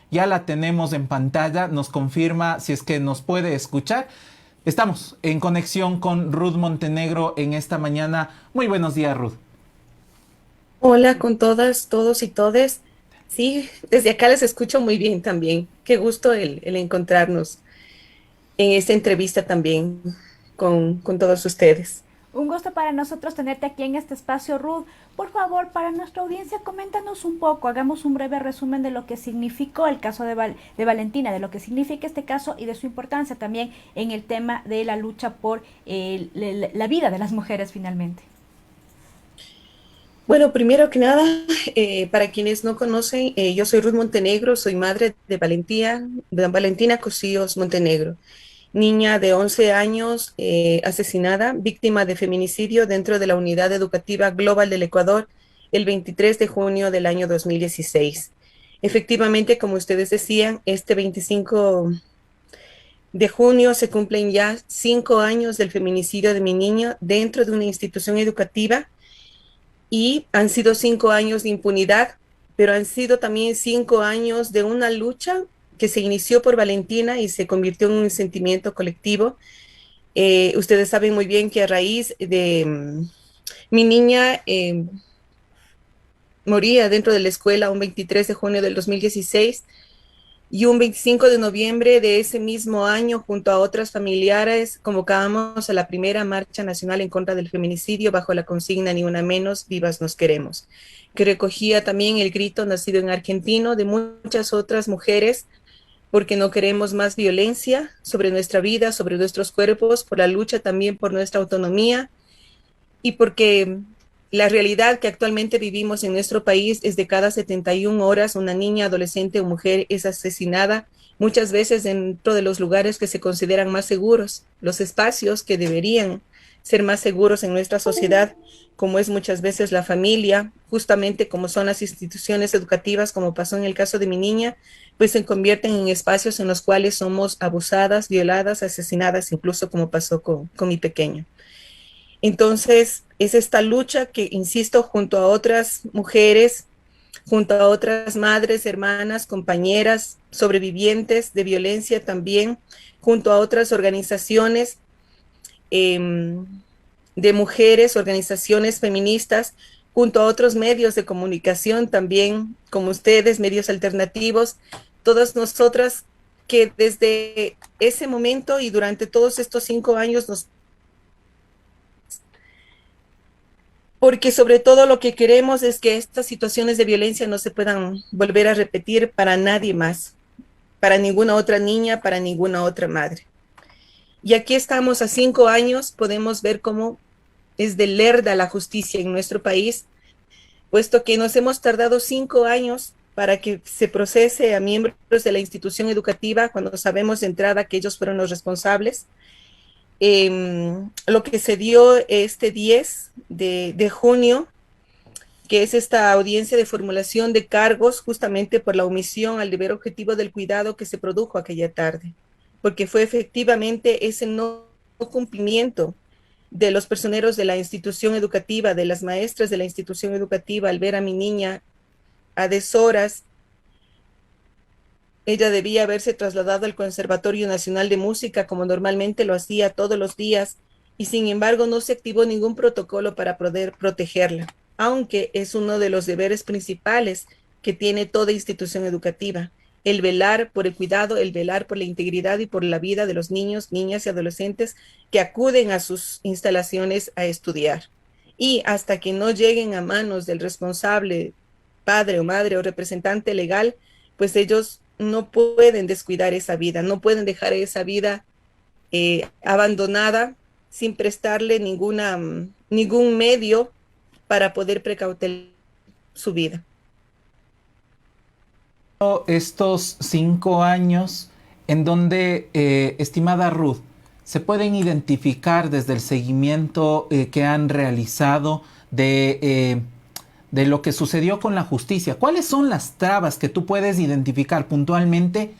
Ya la tenemos en pantalla, nos confirma si es que nos puede escuchar. Estamos en conexión con Ruth Montenegro en esta mañana. Muy buenos días, Ruth. Hola con todas, todos y todes. Sí, desde acá les escucho muy bien también. Qué gusto el encontrarnos en esta entrevista también con todos ustedes. Un gusto para nosotros tenerte aquí en este espacio, Ruth. Por favor, para nuestra audiencia, coméntanos un poco, hagamos un breve resumen de lo que significó el caso de Valentina, de lo que significa este caso y de su importancia también en el tema de la lucha por la vida de las mujeres finalmente. Bueno, primero que nada, para quienes no conocen, yo soy Ruth Montenegro, soy madre de Valentina Cosíos Montenegro, niña de 11 años asesinada, víctima de feminicidio dentro de la Unidad Educativa Global del Ecuador el 23 de junio del año 2016. Efectivamente, como ustedes decían, este 25 de junio se cumplen ya 5 años del feminicidio de mi niño dentro de una institución educativa y han sido 5 años de impunidad, pero han sido también 5 años de una lucha que se inició por Valentina y se convirtió en un sentimiento colectivo. Ustedes saben muy bien que a raíz de mi niña moría dentro de la escuela un 23 de junio del 2016 y un 25 de noviembre de ese mismo año, junto a otras familiares, convocábamos a la primera marcha nacional en contra del feminicidio bajo la consigna Ni una menos, vivas nos queremos, que recogía también el grito nacido en argentino de muchas otras mujeres porque no queremos más violencia sobre nuestra vida, sobre nuestros cuerpos, por la lucha también por nuestra autonomía y porque la realidad que actualmente vivimos en nuestro país es de cada 71 horas una niña, adolescente o mujer es asesinada, muchas veces dentro de los lugares que se consideran más seguros, los espacios que deberían ser más seguros en nuestra sociedad, como es muchas veces la familia, justamente como son las instituciones educativas, como pasó en el caso de mi niña, pues se convierten en espacios en los cuales somos abusadas, violadas, asesinadas, incluso como pasó con mi pequeño. Entonces, es esta lucha que, insisto, junto a otras mujeres, junto a otras madres, hermanas, compañeras, sobrevivientes de violencia también, junto a otras organizaciones eh, de mujeres, organizaciones feministas, junto a otros medios de comunicación también, como ustedes, medios alternativos, todas nosotras que desde ese momento y durante todos estos 5 años nos porque sobre todo lo que queremos es que estas situaciones de violencia no se puedan volver a repetir para nadie más, para ninguna otra niña, para ninguna otra madre. Y aquí estamos a 5 años, podemos ver cómo es de lerda la justicia en nuestro país, puesto que nos hemos tardado 5 años para que se procese a miembros de la institución educativa cuando sabemos de entrada que ellos fueron los responsables. Lo que se dio este 10 de junio, que es esta audiencia de formulación de cargos justamente por la omisión al deber objetivo del cuidado que se produjo aquella tarde, porque fue efectivamente ese no cumplimiento de los personeros de la institución educativa, de las maestras de la institución educativa, al ver a mi niña a deshoras. Ella debía haberse trasladado al Conservatorio Nacional de Música como normalmente lo hacía todos los días y sin embargo no se activó ningún protocolo para poder protegerla, aunque es uno de los deberes principales que tiene toda institución educativa, el velar por el cuidado, el velar por la integridad y por la vida de los niños, niñas y adolescentes que acuden a sus instalaciones a estudiar. Y hasta que no lleguen a manos del responsable, padre o madre o representante legal, pues ellos no pueden descuidar esa vida, no pueden dejar esa vida abandonada sin prestarle ningún medio para poder precautelar su vida. Estos 5 años en donde, estimada Ruth, se pueden identificar desde el seguimiento que han realizado de lo que sucedió con la justicia. ¿Cuáles son las trabas que tú puedes identificar puntualmente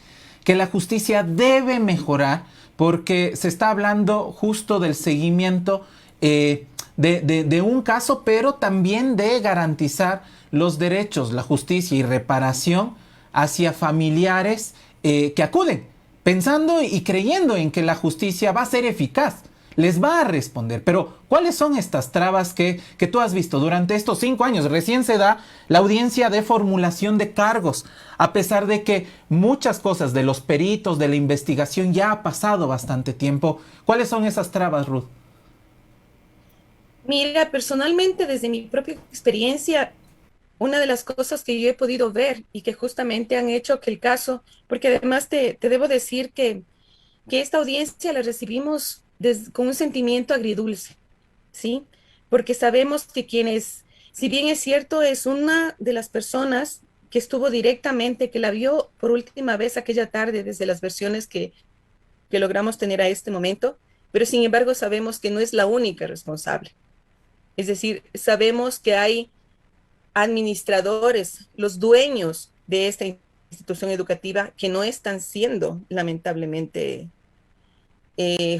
que la justicia debe mejorar? Porque se está hablando justo del seguimiento de un caso, pero también de garantizar los derechos, la justicia y reparación hacia familiares que acuden, pensando y creyendo en que la justicia va a ser eficaz, les va a responder. Pero, ¿cuáles son estas trabas que tú has visto durante estos 5 años? Recién se da la audiencia de formulación de cargos, a pesar de que muchas cosas de los peritos, de la investigación, ya ha pasado bastante tiempo. ¿Cuáles son esas trabas, Ruth? Mira, personalmente, desde mi propia experiencia, una de las cosas que yo he podido ver y que justamente han hecho que el caso, porque además te debo decir que esta audiencia la recibimos con un sentimiento agridulce, ¿sí? Porque sabemos que quienes, si bien es cierto, es una de las personas que estuvo directamente, que la vio por última vez aquella tarde desde las versiones que logramos tener a este momento, pero sin embargo sabemos que no es la única responsable. Es decir, sabemos que hay administradores, los dueños de esta institución educativa que no están siendo lamentablemente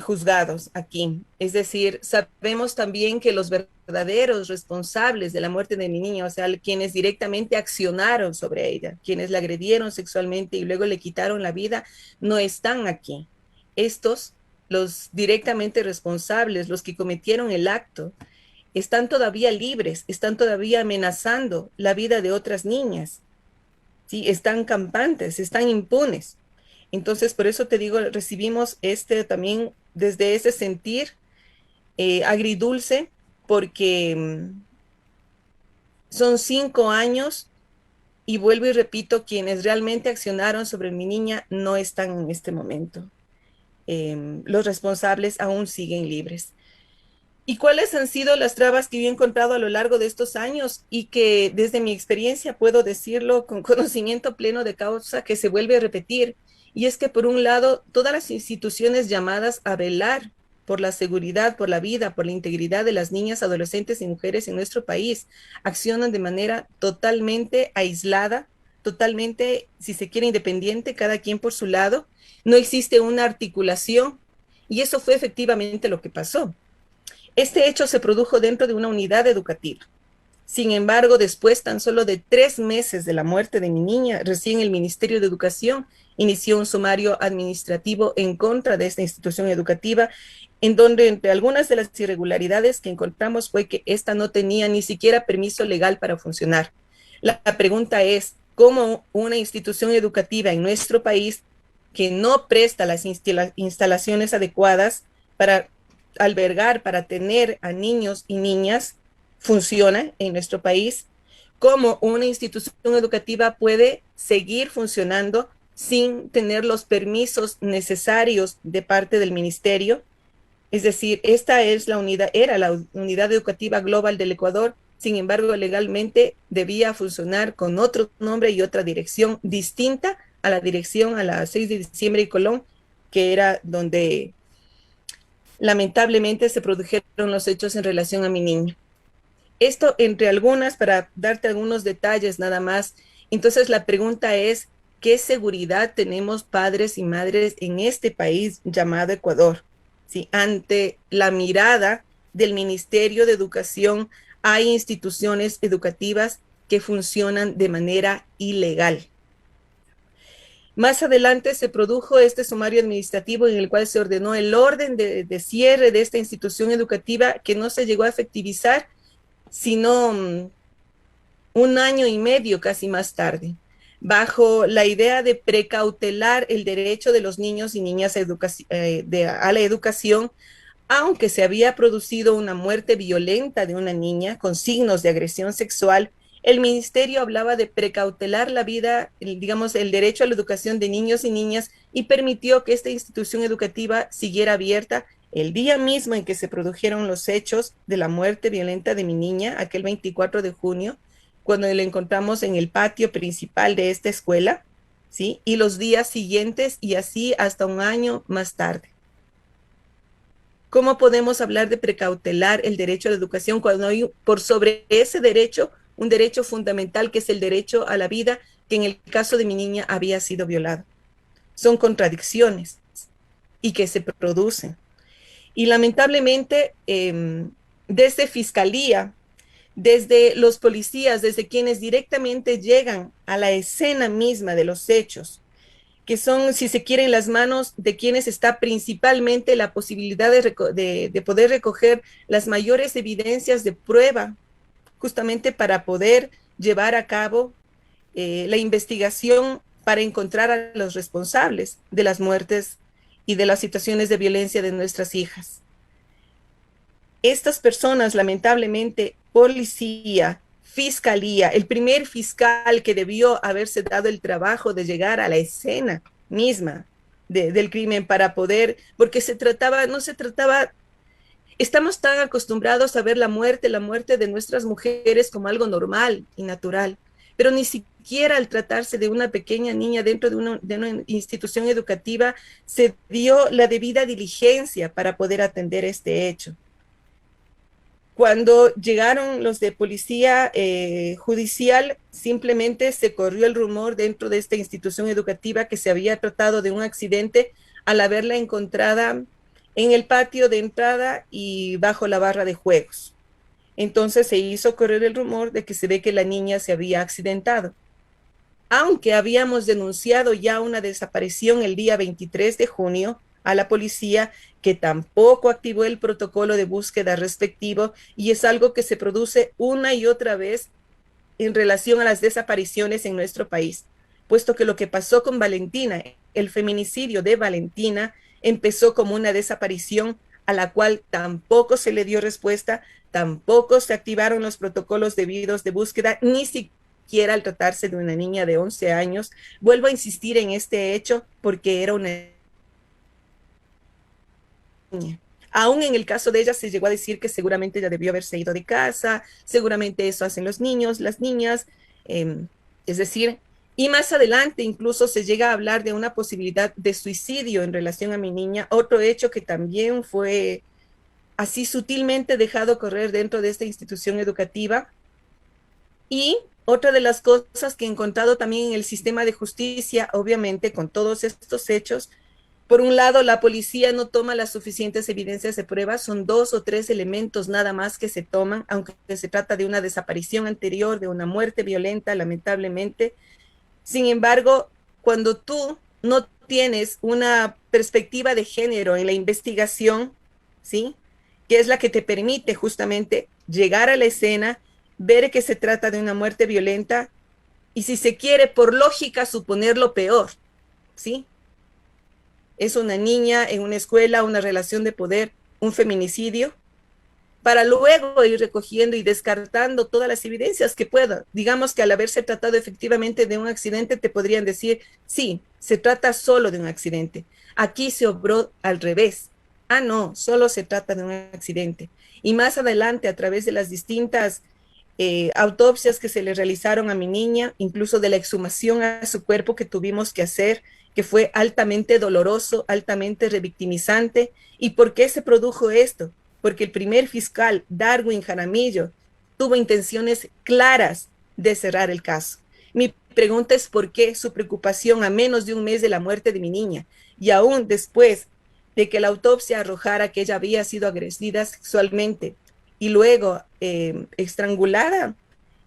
juzgados aquí. Es decir, sabemos también que los verdaderos responsables de la muerte de mi niña, o sea, quienes directamente accionaron sobre ella, quienes la agredieron sexualmente y luego le quitaron la vida, no están aquí. Estos, los directamente responsables, los que cometieron el acto, están todavía libres, están todavía amenazando la vida de otras niñas, ¿sí? Están campantes, están impunes. Entonces, por eso te digo, recibimos también desde ese sentir agridulce, porque son 5 años y vuelvo y repito, quienes realmente accionaron sobre mi niña no están en este momento. Los responsables aún siguen libres. ¿Y cuáles han sido las trabas que yo he encontrado a lo largo de estos años y que desde mi experiencia puedo decirlo con conocimiento pleno de causa que se vuelve a repetir? Y es que por un lado, todas las instituciones llamadas a velar por la seguridad, por la vida, por la integridad de las niñas, adolescentes y mujeres en nuestro país, accionan de manera totalmente aislada, totalmente, si se quiere, independiente, cada quien por su lado. No existe una articulación y eso fue efectivamente lo que pasó. Este hecho se produjo dentro de una unidad educativa. Sin embargo, después tan solo de 3 meses de la muerte de mi niña, recién el Ministerio de Educación inició un sumario administrativo en contra de esta institución educativa, en donde entre algunas de las irregularidades que encontramos fue que esta no tenía ni siquiera permiso legal para funcionar. La pregunta es, ¿cómo una institución educativa en nuestro país que no presta las instalaciones adecuadas para albergar, para tener a niños y niñas, funciona en nuestro país? ¿Cómo una institución educativa puede seguir funcionando sin tener los permisos necesarios de parte del ministerio? Es decir, esta es era la Unidad Educativa Global del Ecuador, sin embargo, legalmente debía funcionar con otro nombre y otra dirección distinta a la dirección a la 6 de diciembre y Colón, que era donde lamentablemente se produjeron los hechos en relación a mi niño. Esto entre algunas, para darte algunos detalles nada más. Entonces la pregunta es, ¿qué seguridad tenemos padres y madres en este país llamado Ecuador? ¿Sí? Ante la mirada del Ministerio de Educación, hay instituciones educativas que funcionan de manera ilegal. Más adelante se produjo este sumario administrativo en el cual se ordenó el orden de cierre de esta institución educativa que no se llegó a efectivizar, sino 1 año y medio casi más tarde, bajo la idea de precautelar el derecho de los niños y niñas a la educación, aunque se había producido una muerte violenta de una niña con signos de agresión sexual. El ministerio hablaba de precautelar la vida, digamos, el derecho a la educación de niños y niñas y permitió que esta institución educativa siguiera abierta el día mismo en que se produjeron los hechos de la muerte violenta de mi niña, aquel 24 de junio, cuando la encontramos en el patio principal de esta escuela, ¿sí? Y los días siguientes y así hasta 1 año más tarde. ¿Cómo podemos hablar de precautelar el derecho a la educación cuando hay por sobre ese derecho un derecho fundamental que es el derecho a la vida, que en el caso de mi niña había sido violado? Son contradicciones y que se producen. Y lamentablemente, desde Fiscalía, desde los policías, desde quienes directamente llegan a la escena misma de los hechos, que son, si se quiere, en las manos de quienes está principalmente la posibilidad de poder recoger las mayores evidencias de prueba, justamente para poder llevar a cabo la investigación para encontrar a los responsables de las muertes y de las situaciones de violencia de nuestras hijas. Estas personas, lamentablemente, policía, fiscalía, el primer fiscal que debió haberse dado el trabajo de llegar a la escena misma del crimen para poder, porque no se trataba, estamos tan acostumbrados a ver la muerte de nuestras mujeres como algo normal y natural, pero ni siquiera al tratarse de una pequeña niña dentro de una institución educativa se dio la debida diligencia para poder atender este hecho. Cuando llegaron los de policía judicial, simplemente se corrió el rumor dentro de esta institución educativa que se había tratado de un accidente al haberla encontrada en el patio de entrada y bajo la barra de juegos. Entonces se hizo correr el rumor de que se ve que la niña se había accidentado. Aunque habíamos denunciado ya una desaparición el día 23 de junio, a la policía, que tampoco activó el protocolo de búsqueda respectivo, y es algo que se produce una y otra vez en relación a las desapariciones en nuestro país, puesto que lo que pasó con Valentina, el feminicidio de Valentina, empezó como una desaparición a la cual tampoco se le dio respuesta, tampoco se activaron los protocolos debidos de búsqueda, ni siquiera al tratarse de una niña de 11 años. Vuelvo a insistir en este hecho porque era una niña. Aún en el caso de ella se llegó a decir que seguramente ella debió haberse ido de casa, seguramente eso hacen los niños, las niñas, es decir, y más adelante incluso se llega a hablar de una posibilidad de suicidio en relación a mi niña, otro hecho que también fue así sutilmente dejado correr dentro de esta institución educativa. Y otra de las cosas que he encontrado también en el sistema de justicia, obviamente con todos estos hechos, por un lado, la policía no toma las suficientes evidencias de prueba, son 2 o 3 elementos nada más que se toman, aunque se trata de una desaparición anterior, de una muerte violenta, lamentablemente. Sin embargo, cuando tú no tienes una perspectiva de género en la investigación, ¿sí?, que es la que te permite justamente llegar a la escena, ver que se trata de una muerte violenta y, si se quiere, por lógica, suponer lo peor, ¿sí? Es una niña en una escuela, una relación de poder, un feminicidio, para luego ir recogiendo y descartando todas las evidencias que pueda. Digamos que al haberse tratado efectivamente de un accidente, te podrían decir, sí, se trata solo de un accidente. Aquí se obró al revés. Ah, no, solo se trata de un accidente. Y más adelante, a través de las distintas autopsias que se le realizaron a mi niña, incluso de la exhumación a su cuerpo que tuvimos que hacer, que fue altamente doloroso, altamente revictimizante. ¿Y por qué se produjo esto? Porque el primer fiscal, Darwin Jaramillo, tuvo intenciones claras de cerrar el caso. Mi pregunta es por qué su preocupación a menos de un mes de la muerte de mi niña, y aún después de que la autopsia arrojara que ella había sido agredida sexualmente y luego estrangulada,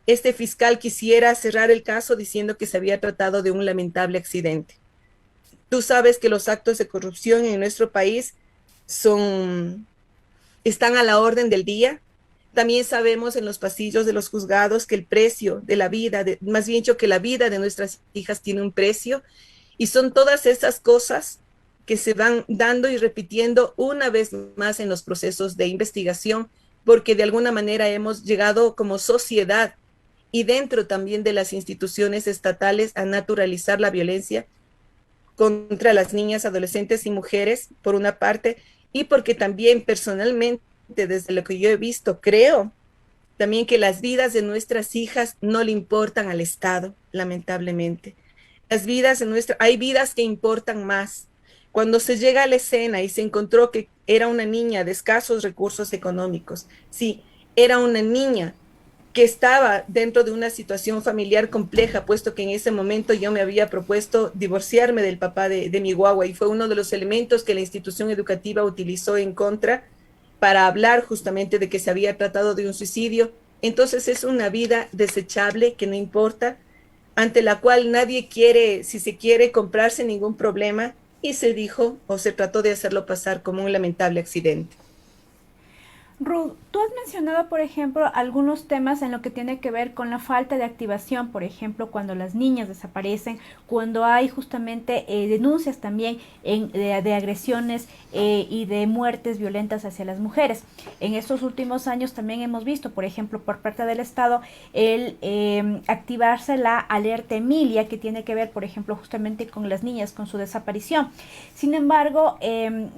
este fiscal quisiera cerrar el caso diciendo que se había tratado de un lamentable accidente. Tú sabes que los actos de corrupción en nuestro país están a la orden del día. También sabemos en los pasillos de los juzgados que el precio de la vida, más bien dicho, que la vida de nuestras hijas tiene un precio, y son todas esas cosas que se van dando y repitiendo una vez más en los procesos de investigación, porque de alguna manera hemos llegado como sociedad y dentro también de las instituciones estatales a naturalizar la violencia contra las niñas, adolescentes y mujeres, por una parte, y porque también personalmente, desde lo que yo he visto, creo también que las vidas de nuestras hijas no le importan al Estado, lamentablemente. Hay vidas que importan más. Cuando se llega a la escena y se encontró que era una niña de escasos recursos económicos, sí, era una niña que estaba dentro de una situación familiar compleja, puesto que en ese momento yo me había propuesto divorciarme del papá de mi guagua, y fue uno de los elementos que la institución educativa utilizó en contra para hablar justamente de que se había tratado de un suicidio. Entonces es una vida desechable que no importa, ante la cual nadie quiere, si se quiere, comprarse ningún problema, y se dijo o se trató de hacerlo pasar como un lamentable accidente. Ruth, tú has mencionado, por ejemplo, algunos temas en lo que tiene que ver con la falta de activación, por ejemplo, cuando las niñas desaparecen, cuando hay justamente denuncias también de agresiones y de muertes violentas hacia las mujeres. En estos últimos años también hemos visto, por ejemplo, por parte del Estado, el activarse la alerta Emilia, que tiene que ver, por ejemplo, justamente con las niñas, con su desaparición. Sin embargo,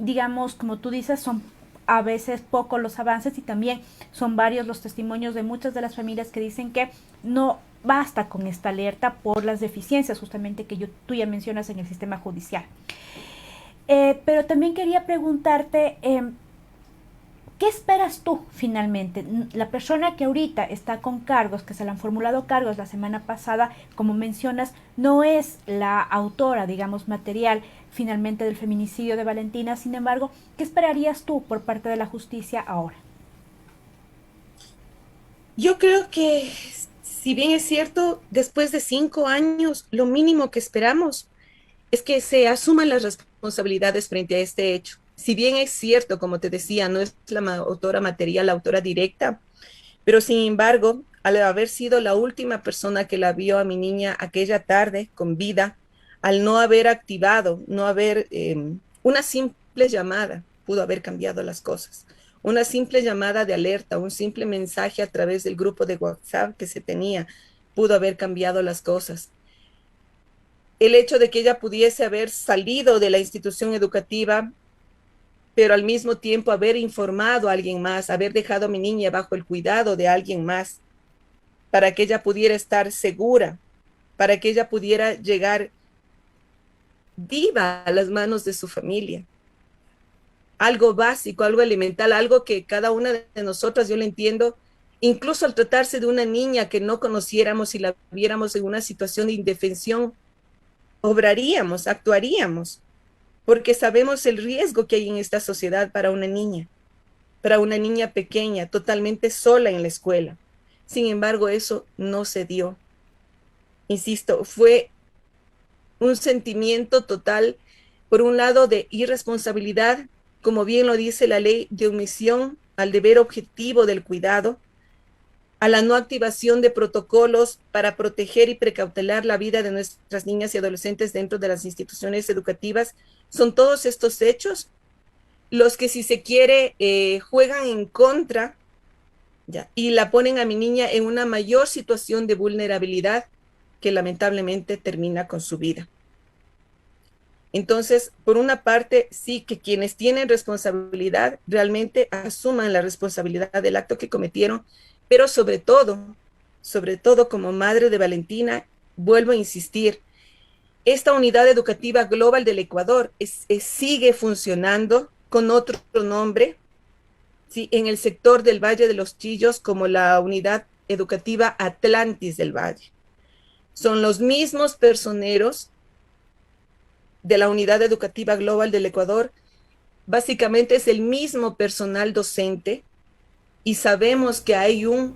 digamos, como tú dices, son a veces pocos los avances y también son varios los testimonios de muchas de las familias que dicen que no basta con esta alerta por las deficiencias justamente que tú ya mencionas en el sistema judicial. Pero también quería preguntarte, ¿qué esperas tú finalmente? La persona que ahorita está con cargos, que se le han formulado cargos la semana pasada, como mencionas, no es la autora, digamos, material finalmente del feminicidio de Valentina. Sin embargo, ¿qué esperarías tú por parte de la justicia ahora? Yo creo que, si bien es cierto, después de 5 años, lo mínimo que esperamos es que se asuman las responsabilidades frente a este hecho. Si bien es cierto, como te decía, no es la autora material, la autora directa, pero sin embargo, al haber sido la última persona que la vio a mi niña aquella tarde con vida, al no haber activado, no haber una simple llamada, pudo haber cambiado las cosas. Una simple llamada de alerta, un simple mensaje a través del grupo de WhatsApp que se tenía, pudo haber cambiado las cosas. El hecho de que ella pudiese haber salido de la institución educativa, pero al mismo tiempo haber informado a alguien más, haber dejado a mi niña bajo el cuidado de alguien más, para que ella pudiera estar segura, para que ella pudiera llegar viva a las manos de su familia. Algo básico, algo elemental, algo que cada una de nosotras, yo lo entiendo, incluso al tratarse de una niña que no conociéramos y la viéramos en una situación de indefensión, obraríamos, actuaríamos, porque sabemos el riesgo que hay en esta sociedad para una niña pequeña, totalmente sola en la escuela. Sin embargo, eso no se dio. Insisto, fue un sentimiento total, por un lado, de irresponsabilidad, como bien lo dice la ley, de omisión al deber objetivo del cuidado, a la no activación de protocolos para proteger y precautelar la vida de nuestras niñas y adolescentes dentro de las instituciones educativas. Son todos estos hechos los que, si se quiere, juegan en contra, ¿ya?, y la ponen a mi niña en una mayor situación de vulnerabilidad que lamentablemente termina con su vida. Entonces, por una parte, sí, que quienes tienen responsabilidad realmente asuman la responsabilidad del acto que cometieron, pero sobre todo como madre de Valentina, vuelvo a insistir, esta unidad educativa global del Ecuador sigue funcionando con otro nombre, ¿sí?, en el sector del Valle de los Chillos como la unidad educativa Atlantis del Valle. Son los mismos personeros de la unidad educativa global del Ecuador, básicamente es el mismo personal docente, y sabemos que hay un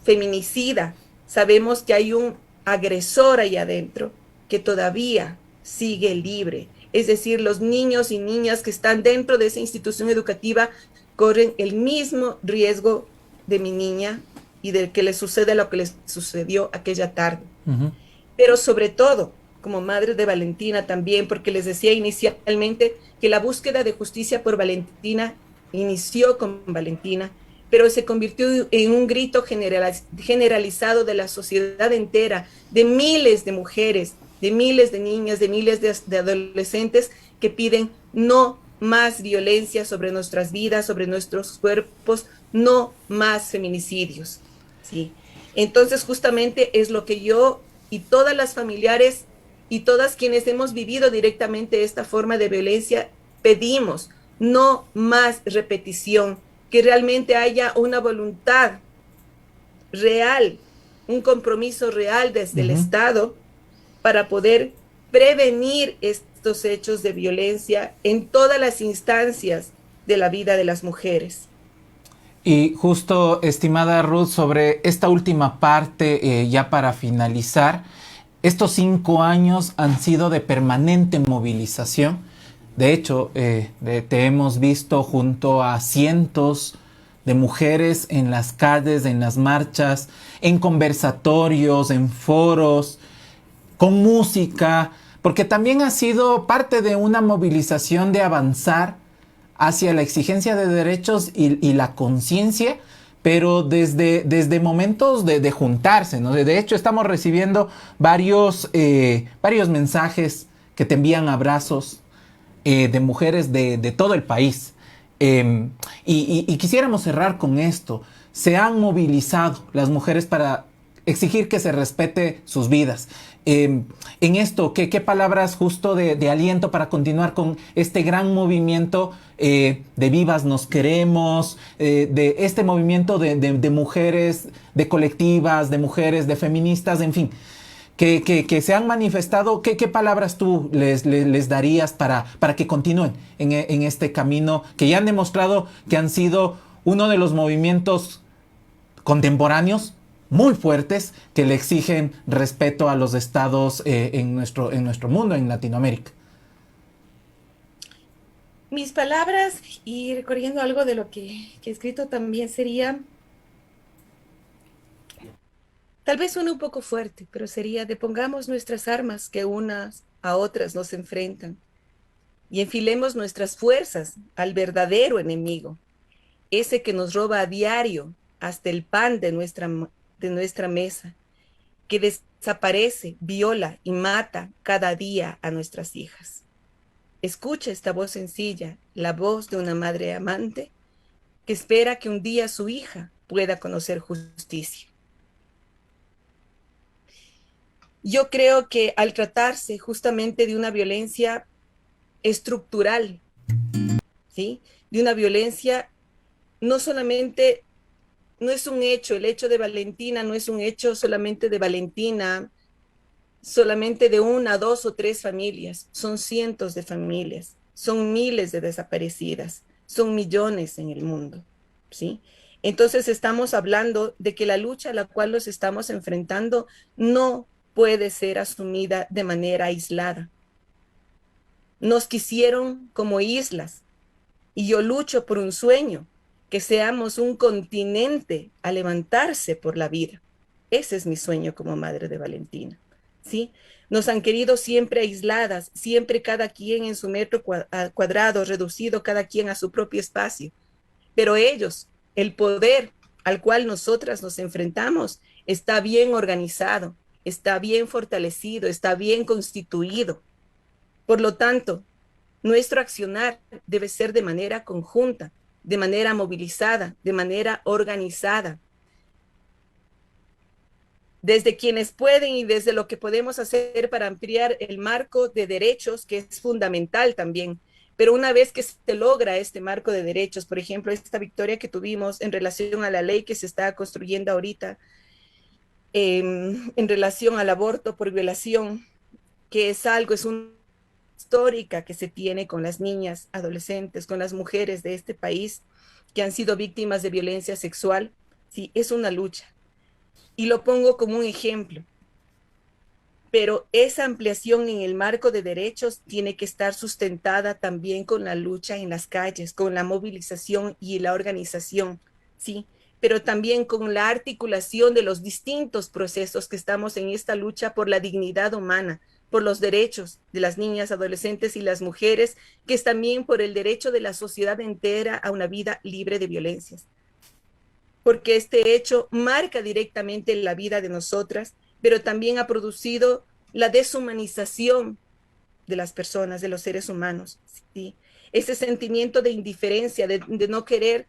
feminicida, sabemos que hay un agresor ahí adentro que todavía sigue libre. Es decir, los niños y niñas que están dentro de esa institución educativa corren el mismo riesgo de mi niña y de que le suceda lo que les sucedió aquella tarde. Uh-huh. Pero sobre todo, como madre de Valentina también, porque les decía inicialmente que la búsqueda de justicia por Valentina inició con Valentina, pero se convirtió en un grito generalizado de la sociedad entera, de miles de mujeres, de miles de niñas, de miles de adolescentes que piden no más violencia sobre nuestras vidas, sobre nuestros cuerpos, no más feminicidios, ¿sí? Entonces, justamente es lo que yo y todas las familiares y todas quienes hemos vivido directamente esta forma de violencia pedimos: no más repetición, que realmente haya una voluntad real, un compromiso real desde el Estado para poder prevenir estos hechos de violencia en todas las instancias de la vida de las mujeres. Y justo, estimada Ruth, sobre esta última parte, ya para finalizar, estos 5 años han sido de permanente movilización. De hecho, te hemos visto junto a cientos de mujeres en las calles, en las marchas, en conversatorios, en foros, con música, porque también ha sido parte de una movilización de avanzar hacia la exigencia de derechos y la conciencia, pero desde momentos de juntarse, ¿no? De hecho, estamos recibiendo varios mensajes que te envían abrazos de mujeres de todo el país. Y quisiéramos cerrar con esto. Se han movilizado las mujeres para exigir que se respete sus vidas. En esto, ¿qué palabras justo de aliento para continuar con este gran movimiento de vivas nos queremos, de este movimiento de mujeres, de colectivas, de mujeres, de feministas, en fin, que se han manifestado? ¿Qué palabras tú les darías para que continúen en este camino que ya han demostrado que han sido uno de los movimientos contemporáneos muy fuertes que le exigen respeto a los estados en nuestro mundo, en Latinoamérica? Mis palabras, y recorriendo algo de lo que he escrito también, sería, tal vez suene un poco fuerte, pero sería: depongamos nuestras armas que unas a otras nos enfrentan y enfilemos nuestras fuerzas al verdadero enemigo, ese que nos roba a diario hasta el pan de nuestra mesa, que desaparece, viola y mata cada día a nuestras hijas. Escucha esta voz sencilla, la voz de una madre amante que espera que un día su hija pueda conocer justicia. Yo creo que al tratarse justamente de una violencia estructural, ¿sí? De una violencia no solamente, no es un hecho, el hecho de Valentina no es un hecho solamente de Valentina, solamente de una, dos o tres familias, son cientos de familias, son miles de desaparecidas, son millones en el mundo, ¿sí? Entonces estamos hablando de que la lucha a la cual nos estamos enfrentando no puede ser asumida de manera aislada. Nos quisieron como islas y yo lucho por un sueño, que seamos un continente a levantarse por la vida. Ese es mi sueño como madre de Valentina, ¿sí? Nos han querido siempre aisladas, siempre cada quien en su metro cuadrado, reducido cada quien a su propio espacio. Pero ellos, el poder al cual nosotras nos enfrentamos, está bien organizado, está bien fortalecido, está bien constituido. Por lo tanto, nuestro accionar debe ser de manera conjunta, de manera movilizada, de manera organizada. Desde quienes pueden y desde lo que podemos hacer para ampliar el marco de derechos, que es fundamental también. Pero una vez que se logra este marco de derechos, por ejemplo, esta victoria que tuvimos en relación a la ley que se está construyendo ahorita, en relación al aborto por violación, que es una histórica que se tiene con las niñas, adolescentes, con las mujeres de este país que han sido víctimas de violencia sexual, sí, es una lucha. Y lo pongo como un ejemplo. Pero esa ampliación en el marco de derechos tiene que estar sustentada también con la lucha en las calles, con la movilización y la organización, ¿sí? Pero también con la articulación de los distintos procesos que estamos en esta lucha por la dignidad humana, por los derechos de las niñas, adolescentes y las mujeres, que es también por el derecho de la sociedad entera a una vida libre de violencias. Porque este hecho marca directamente la vida de nosotras, pero también ha producido la deshumanización de las personas, de los seres humanos, ¿sí? Ese sentimiento de indiferencia, de no querer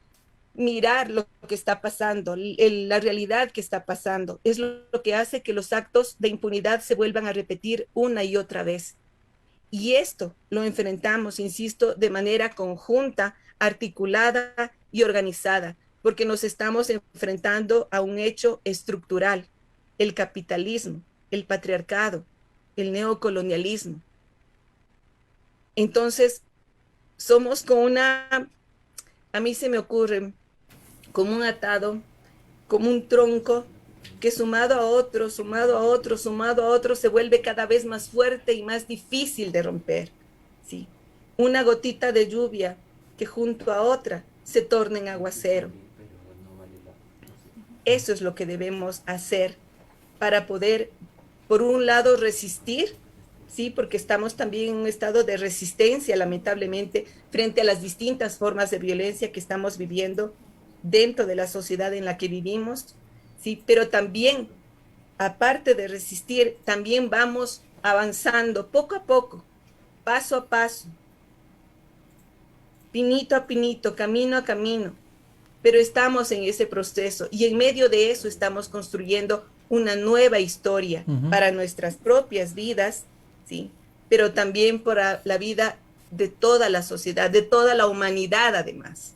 mirar lo que está pasando, la realidad que está pasando, es lo que hace que los actos de impunidad se vuelvan a repetir una y otra vez. Y esto lo enfrentamos, insisto, de manera conjunta, articulada y organizada, porque nos estamos enfrentando a un hecho estructural, el capitalismo, el patriarcado, el neocolonialismo. Entonces, somos con a mí se me ocurre como un atado, como un tronco, que sumado a otro, sumado a otro, sumado a otro, se vuelve cada vez más fuerte y más difícil de romper. ¿Sí? Una gotita de lluvia que junto a otra se torna en aguacero. Eso es lo que debemos hacer para poder, por un lado, resistir, ¿sí? Porque estamos también en un estado de resistencia, lamentablemente, frente a las distintas formas de violencia que estamos viviendo dentro de la sociedad en la que vivimos, ¿sí? Pero también, aparte de resistir, también vamos avanzando poco a poco, paso a paso, pinito a pinito, camino a camino, pero estamos en ese proceso y en medio de eso estamos construyendo una nueva historia para nuestras propias vidas, ¿sí? Pero también para la vida de toda la sociedad, de toda la humanidad además.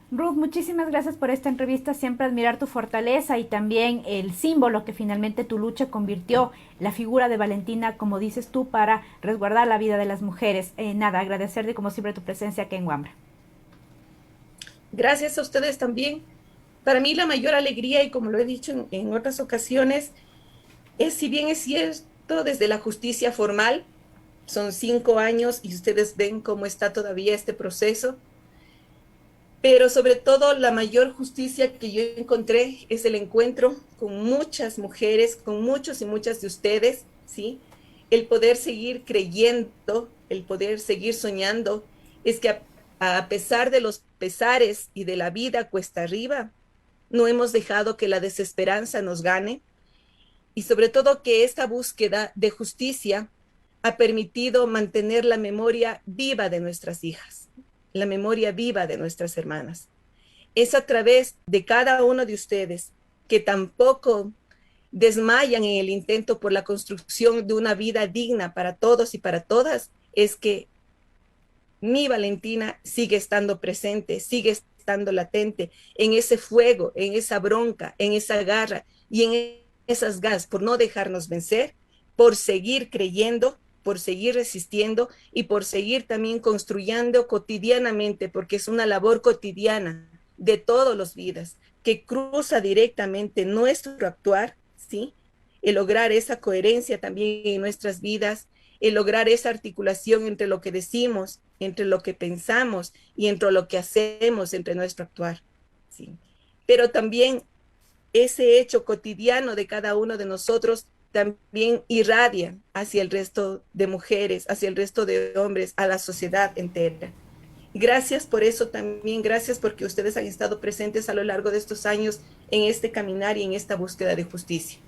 Ruth, muchísimas gracias por esta entrevista, siempre admirar tu fortaleza y también el símbolo que finalmente tu lucha convirtió, la figura de Valentina, como dices tú, para resguardar la vida de las mujeres. Agradecerte como siempre tu presencia aquí en Wambra. Gracias a ustedes también. Para mí la mayor alegría, y como lo he dicho en otras ocasiones, es, si bien es cierto, desde la justicia formal, son 5 años y ustedes ven cómo está todavía este proceso, pero sobre todo la mayor justicia que yo encontré es el encuentro con muchas mujeres, con muchos y muchas de ustedes, ¿sí? El poder seguir creyendo, el poder seguir soñando, es que a pesar de los pesares y de la vida cuesta arriba, no hemos dejado que la desesperanza nos gane, y sobre todo que esta búsqueda de justicia ha permitido mantener la memoria viva de nuestras hijas, la memoria viva de nuestras hermanas. Es a través de cada uno de ustedes que tampoco desmayan en el intento por la construcción de una vida digna para todos y para todas, es que mi Valentina sigue estando presente, sigue estando latente en ese fuego, en esa bronca, en esa garra y en esas ganas por no dejarnos vencer, por seguir creyendo, por seguir resistiendo y por seguir también construyendo cotidianamente, porque es una labor cotidiana de todos los vidas que cruza directamente nuestro actuar, ¿sí? El lograr esa coherencia también en nuestras vidas, el lograr esa articulación entre lo que decimos, entre lo que pensamos y entre lo que hacemos, entre nuestro actuar, ¿sí? Pero también ese hecho cotidiano de cada uno de nosotros también irradia hacia el resto de mujeres, hacia el resto de hombres, a la sociedad entera. Gracias por eso también, gracias porque ustedes han estado presentes a lo largo de estos años en este caminar y en esta búsqueda de justicia.